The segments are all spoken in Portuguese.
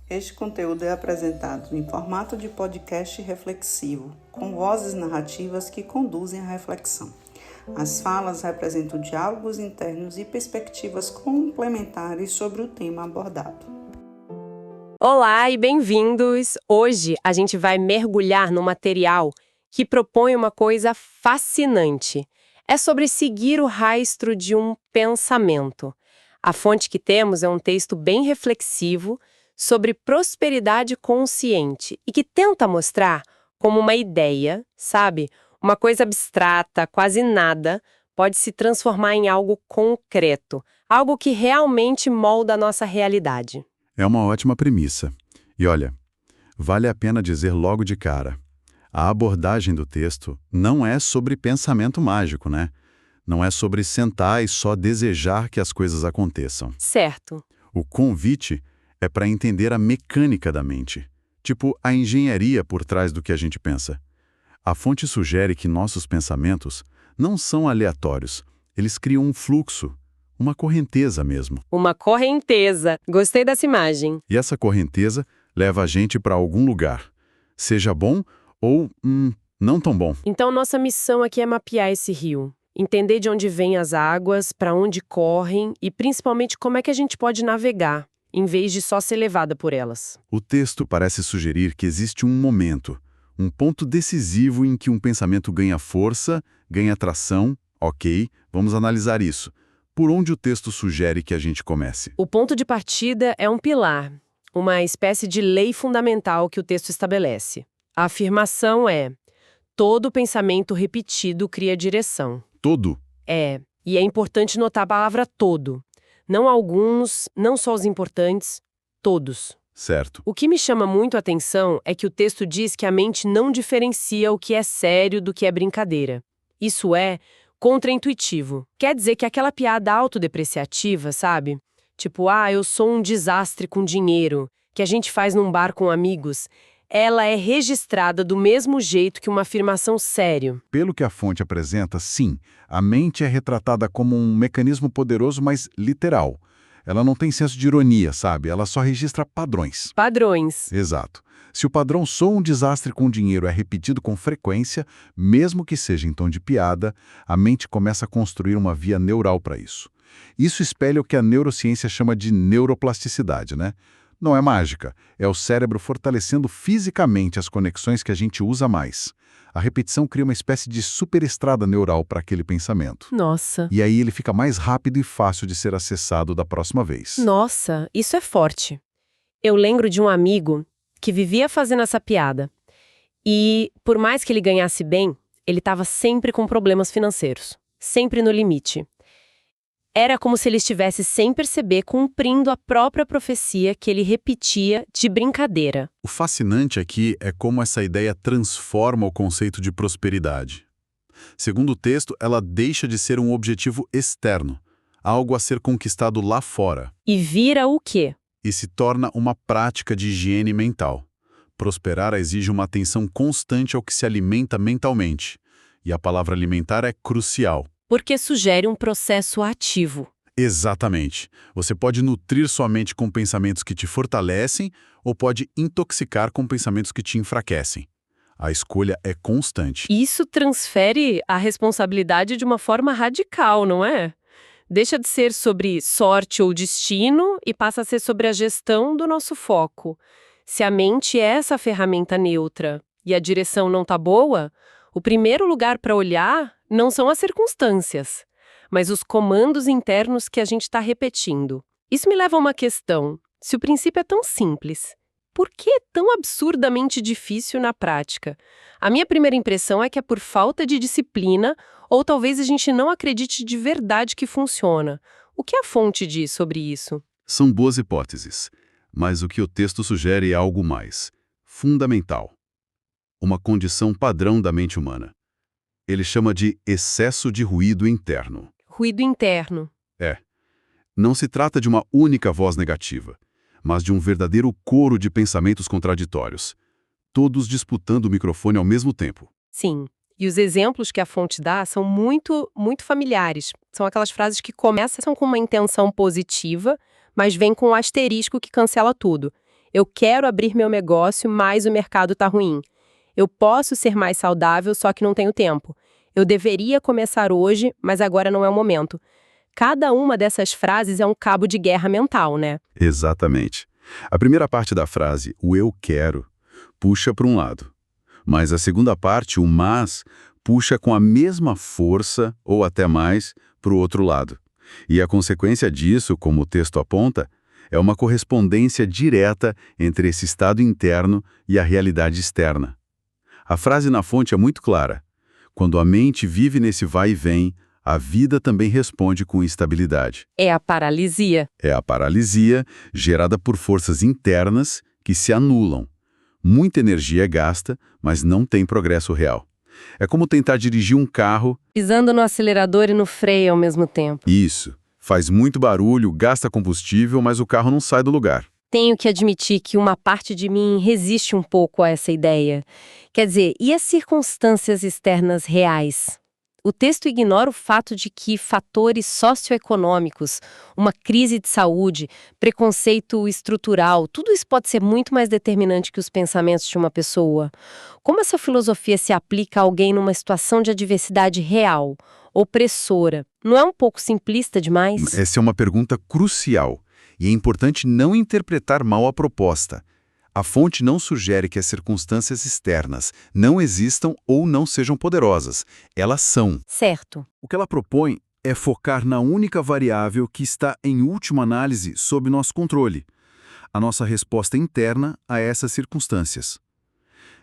Este conteúdo é apresentado em formato de podcast reflexivo, com vozes narrativas que conduzem à reflexão. As falas representam diálogos internos e perspectivas complementares sobre o tema abordado. Olá e bem-vindos! Hoje a gente vai mergulhar no material que propõe uma coisa fascinante. É sobre seguir o rastro de um pensamento. A fonte que temos é um texto bem reflexivo sobre prosperidade consciente e que tenta mostrar como uma ideia, sabe? Uma coisa abstrata, quase nada, pode se transformar em algo concreto, algo que realmente molda a nossa realidade. É uma ótima premissa. E olha, vale a pena dizer logo de cara, a abordagem do texto não é sobre pensamento mágico, né? Não é sobre sentar e só desejar que as coisas aconteçam. Certo. O convite é para entender a mecânica da mente, tipo a engenharia por trás do que a gente pensa. A fonte sugere que nossos pensamentos não são aleatórios, eles criam um fluxo, uma correnteza mesmo. Uma correnteza. Gostei dessa imagem. E essa correnteza leva a gente para algum lugar, seja bom ou não tão bom. Então, nossa missão aqui é mapear esse rio. Entender de onde vêm as águas, para onde correm e, principalmente, como é que a gente pode navegar, em vez de só ser levada por elas. O texto parece sugerir que existe um momento, um ponto decisivo em que um pensamento ganha força, ganha tração. Ok, vamos analisar isso. Por onde o texto sugere que a gente comece? O ponto de partida é um pilar, uma espécie de lei fundamental que o texto estabelece. A afirmação é: todo pensamento repetido cria direção. Todo? E é importante notar a palavra todo. Não alguns, não só os importantes, todos. Certo. O que me chama muito a atenção é que o texto diz que a mente não diferencia o que é sério do que é brincadeira. Isso é contraintuitivo. Quer dizer que aquela piada autodepreciativa, sabe? Tipo, eu sou um desastre com dinheiro, que a gente faz num bar com amigos, ela é registrada do mesmo jeito que uma afirmação séria. Pelo que a fonte apresenta, sim, a mente é retratada como um mecanismo poderoso, mas literal. Ela não tem senso de ironia, sabe? Ela só registra padrões. Padrões. Exato. Se o padrão sou um desastre com dinheiro é repetido com frequência, mesmo que seja em tom de piada, a mente começa a construir uma via neural para isso. Isso espelha o que a neurociência chama de neuroplasticidade, né? Não é mágica, é o cérebro fortalecendo fisicamente as conexões que a gente usa mais. A repetição cria uma espécie de superestrada neural para aquele pensamento. Nossa. E aí ele fica mais rápido e fácil de ser acessado da próxima vez. Nossa, isso é forte. Eu lembro de um amigo que vivia fazendo essa piada. E, por mais que ele ganhasse bem, ele estava sempre com problemas financeiros. Sempre no limite. Era como se ele estivesse, sem perceber, cumprindo a própria profecia que ele repetia de brincadeira. O fascinante aqui é como essa ideia transforma o conceito de prosperidade. Segundo o texto, ela deixa de ser um objetivo externo, algo a ser conquistado lá fora. E vira o quê? E se torna uma prática de higiene mental. Prosperar exige uma atenção constante ao que se alimenta mentalmente. E a palavra alimentar é crucial. Porque sugere um processo ativo. Exatamente. Você pode nutrir sua mente com pensamentos que te fortalecem ou pode intoxicar com pensamentos que te enfraquecem. A escolha é constante. Isso transfere a responsabilidade de uma forma radical, não é? Deixa de ser sobre sorte ou destino e passa a ser sobre a gestão do nosso foco. Se a mente é essa ferramenta neutra e a direção não está boa, o primeiro lugar para olhar não são as circunstâncias, mas os comandos internos que a gente está repetindo. Isso me leva a uma questão. Se o princípio é tão simples, por que é tão absurdamente difícil na prática? A minha primeira impressão é que é por falta de disciplina ou talvez a gente não acredite de verdade que funciona. O que a fonte diz sobre isso? São boas hipóteses, mas o que o texto sugere é algo mais fundamental. Uma condição padrão da mente humana. Ele chama de excesso de ruído interno. Ruído interno. Não se trata de uma única voz negativa, mas de um verdadeiro coro de pensamentos contraditórios, todos disputando o microfone ao mesmo tempo. Sim. E os exemplos que a fonte dá são muito familiares. São aquelas frases que começam com uma intenção positiva, mas vêm com um asterisco que cancela tudo. Eu quero abrir meu negócio, mas o mercado tá ruim. Eu posso ser mais saudável, só que não tenho tempo. Eu deveria começar hoje, mas agora não é o momento. Cada uma dessas frases é um cabo de guerra mental, né? Exatamente. A primeira parte da frase, o eu quero, puxa para um lado. Mas a segunda parte, o mas, puxa com a mesma força, ou até mais, para o outro lado. E a consequência disso, como o texto aponta, é uma correspondência direta entre esse estado interno e a realidade externa. A frase na fonte é muito clara. Quando a mente vive nesse vai e vem, a vida também responde com instabilidade. É a paralisia. É a paralisia gerada por forças internas que se anulam. Muita energia é gasta, mas não tem progresso real. É como tentar dirigir um carro... Pisando no acelerador e no freio ao mesmo tempo. Isso. Faz muito barulho, gasta combustível, mas o carro não sai do lugar. Tenho que admitir que uma parte de mim resiste um pouco a essa ideia. Quer dizer, e as circunstâncias externas reais? O texto ignora o fato de que fatores socioeconômicos, uma crise de saúde, preconceito estrutural, tudo isso pode ser muito mais determinante que os pensamentos de uma pessoa. Como essa filosofia se aplica a alguém numa situação de adversidade real, opressora? Não é um pouco simplista demais? Essa é uma pergunta crucial, e é importante não interpretar mal a proposta. A fonte não sugere que as circunstâncias externas não existam ou não sejam poderosas. Elas são. Certo. O que ela propõe é focar na única variável que está, em última análise, sob nosso controle. A nossa resposta interna a essas circunstâncias.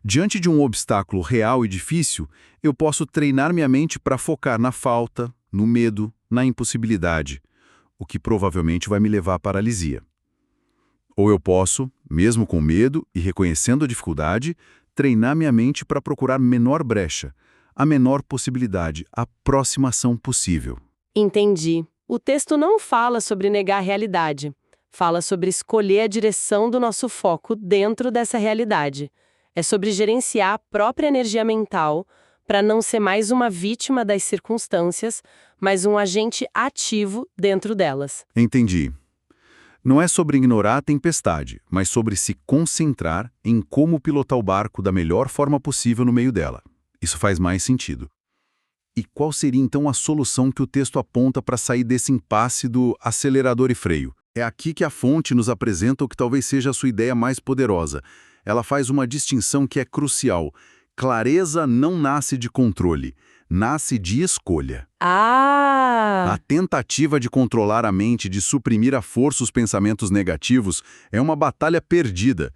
Diante de um obstáculo real e difícil, eu posso treinar minha mente para focar na falta, no medo, na impossibilidade, o que provavelmente vai me levar à paralisia. Ou eu posso, mesmo com medo e reconhecendo a dificuldade, treinar minha mente para procurar menor brecha, a menor possibilidade, a próxima ação possível. Entendi. O texto não fala sobre negar a realidade. Fala sobre escolher a direção do nosso foco dentro dessa realidade. É sobre gerenciar a própria energia mental para não ser mais uma vítima das circunstâncias, mas um agente ativo dentro delas. Entendi. Não é sobre ignorar a tempestade, mas sobre se concentrar em como pilotar o barco da melhor forma possível no meio dela. Isso faz mais sentido. E qual seria então a solução que o texto aponta para sair desse impasse do acelerador e freio? É aqui que a fonte nos apresenta o que talvez seja a sua ideia mais poderosa. Ela faz uma distinção que é crucial. Clareza não nasce de controle, nasce de escolha. A tentativa de controlar a mente, de suprimir à força os pensamentos negativos, é uma batalha perdida.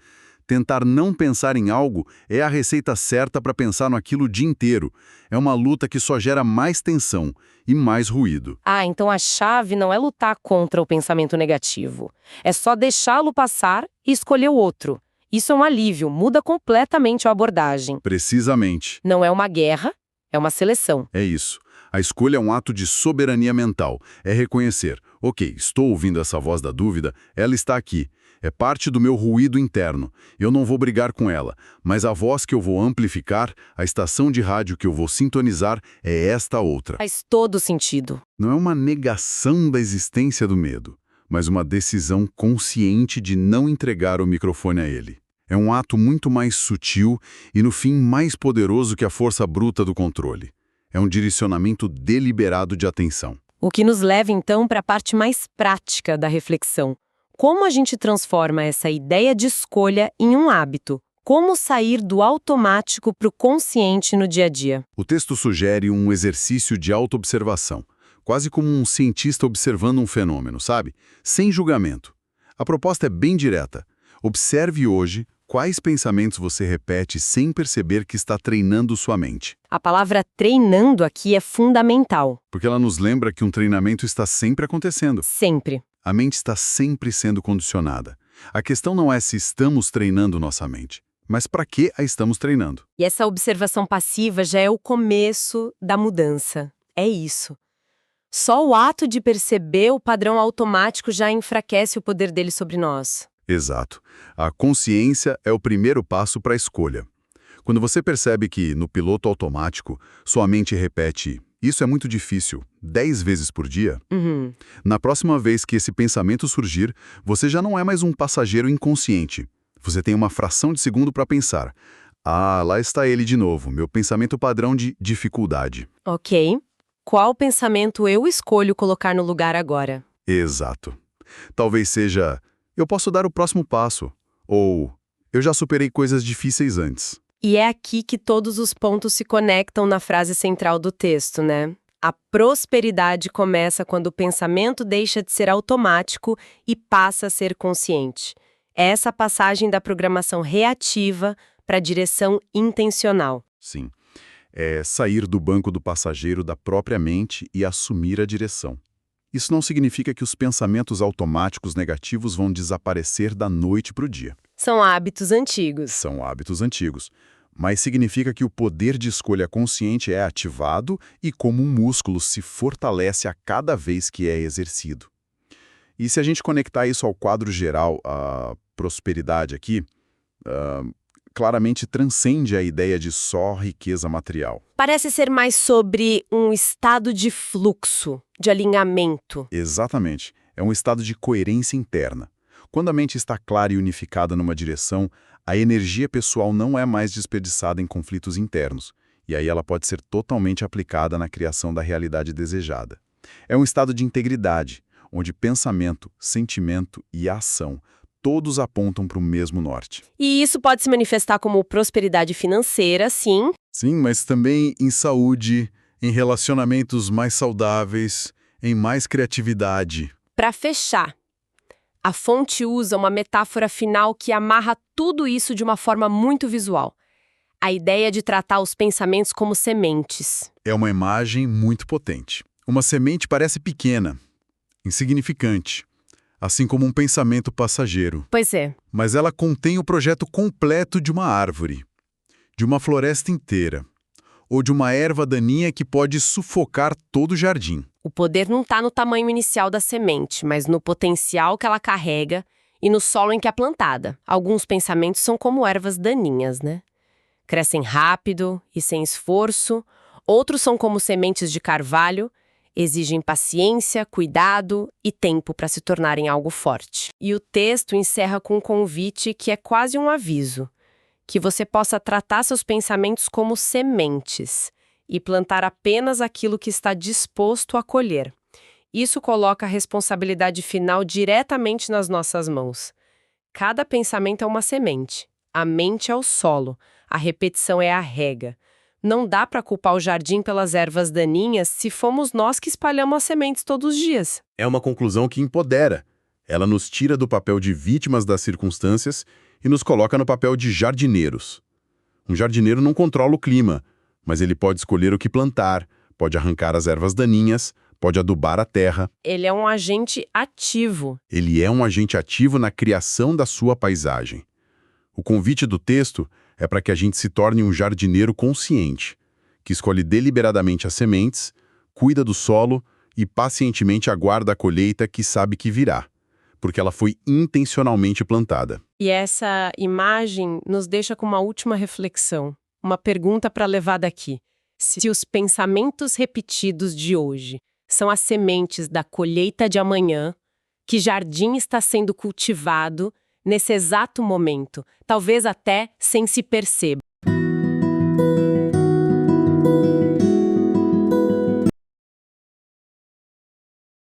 Tentar não pensar em algo é a receita certa para pensar naquilo o dia inteiro. É uma luta que só gera mais tensão e mais ruído. Então a chave não é lutar contra o pensamento negativo. É só deixá-lo passar e escolher o outro. Isso é um alívio, muda completamente a abordagem. Precisamente. Não é uma guerra, é uma seleção. É isso. A escolha é um ato de soberania mental. É reconhecer, ok, estou ouvindo essa voz da dúvida, ela está aqui. É parte do meu ruído interno. Eu não vou brigar com ela, mas a voz que eu vou amplificar, a estação de rádio que eu vou sintonizar, é esta outra. Faz todo sentido. Não é uma negação da existência do medo, mas uma decisão consciente de não entregar o microfone a ele. É um ato muito mais sutil e, no fim, mais poderoso que a força bruta do controle. É um direcionamento deliberado de atenção. O que nos leva, então, para a parte mais prática da reflexão. Como a gente transforma essa ideia de escolha em um hábito? Como sair do automático para o consciente no dia a dia? O texto sugere um exercício de autoobservação, quase como um cientista observando um fenômeno, sabe? Sem julgamento. A proposta é bem direta. Observe hoje quais pensamentos você repete sem perceber que está treinando sua mente. A palavra treinando aqui é fundamental. Porque ela nos lembra que um treinamento está sempre acontecendo. Sempre. A mente está sempre sendo condicionada. A questão não é se estamos treinando nossa mente, mas para que a estamos treinando. E essa observação passiva já é o começo da mudança. É isso. Só o ato de perceber o padrão automático já enfraquece o poder dele sobre nós. Exato. A consciência é o primeiro passo para a escolha. Quando você percebe que, no piloto automático, sua mente repete "isso é muito difícil" 10 vezes por dia, na próxima vez que esse pensamento surgir, você já não é mais um passageiro inconsciente. Você tem uma fração de segundo para pensar. Ah, lá está ele de novo, meu pensamento padrão de dificuldade. Ok. Qual pensamento eu escolho colocar no lugar agora? Exato. Talvez seja, eu posso dar o próximo passo, ou eu já superei coisas difíceis antes. E é aqui que todos os pontos se conectam na frase central do texto, né? A prosperidade começa quando o pensamento deixa de ser automático e passa a ser consciente. É essa passagem da programação reativa para a direção intencional. Sim, é sair do banco do passageiro da própria mente e assumir a direção. Isso não significa que os pensamentos automáticos negativos vão desaparecer da noite para o dia. São hábitos antigos. São hábitos antigos, mas significa que o poder de escolha consciente é ativado e como um músculo se fortalece a cada vez que é exercido. E se a gente conectar isso ao quadro geral, a prosperidade aqui, claramente transcende a ideia de só riqueza material. Parece ser mais sobre um estado de fluxo, de alinhamento. Exatamente. É um estado de coerência interna. Quando a mente está clara e unificada numa direção, a energia pessoal não é mais desperdiçada em conflitos internos, e aí ela pode ser totalmente aplicada na criação da realidade desejada. É um estado de integridade, onde pensamento, sentimento e ação todos apontam para o mesmo norte. E isso pode se manifestar como prosperidade financeira, sim. Sim, mas também em saúde, em relacionamentos mais saudáveis, em mais criatividade. Para fechar, a fonte usa uma metáfora final que amarra tudo isso de uma forma muito visual. A ideia de tratar os pensamentos como sementes. É uma imagem muito potente. Uma semente parece pequena, insignificante, assim como um pensamento passageiro. Pois é. Mas ela contém o projeto completo de uma árvore, de uma floresta inteira, ou de uma erva daninha que pode sufocar todo o jardim. O poder não está no tamanho inicial da semente, mas no potencial que ela carrega e no solo em que é plantada. Alguns pensamentos são como ervas daninhas, né? Crescem rápido e sem esforço. Outros são como sementes de carvalho, exigem paciência, cuidado e tempo para se tornarem algo forte. E o texto encerra com um convite que é quase um aviso, que você possa tratar seus pensamentos como sementes e plantar apenas aquilo que está disposto a colher. Isso coloca a responsabilidade final diretamente nas nossas mãos. Cada pensamento é uma semente, a mente é o solo, a repetição é a rega. Não dá para culpar o jardim pelas ervas daninhas se fomos nós que espalhamos as sementes todos os dias. É uma conclusão que empodera. Ela nos tira do papel de vítimas das circunstâncias e nos coloca no papel de jardineiros. Um jardineiro não controla o clima, mas ele pode escolher o que plantar, pode arrancar as ervas daninhas, pode adubar a terra. Ele é um agente ativo. Ele é um agente ativo na criação da sua paisagem. O convite do texto é para que a gente se torne um jardineiro consciente, que escolhe deliberadamente as sementes, cuida do solo e pacientemente aguarda a colheita que sabe que virá, porque ela foi intencionalmente plantada. E essa imagem nos deixa com uma última reflexão, uma pergunta para levar daqui. Se os pensamentos repetidos de hoje são as sementes da colheita de amanhã, que jardim está sendo cultivado nesse exato momento, talvez até sem se perceber.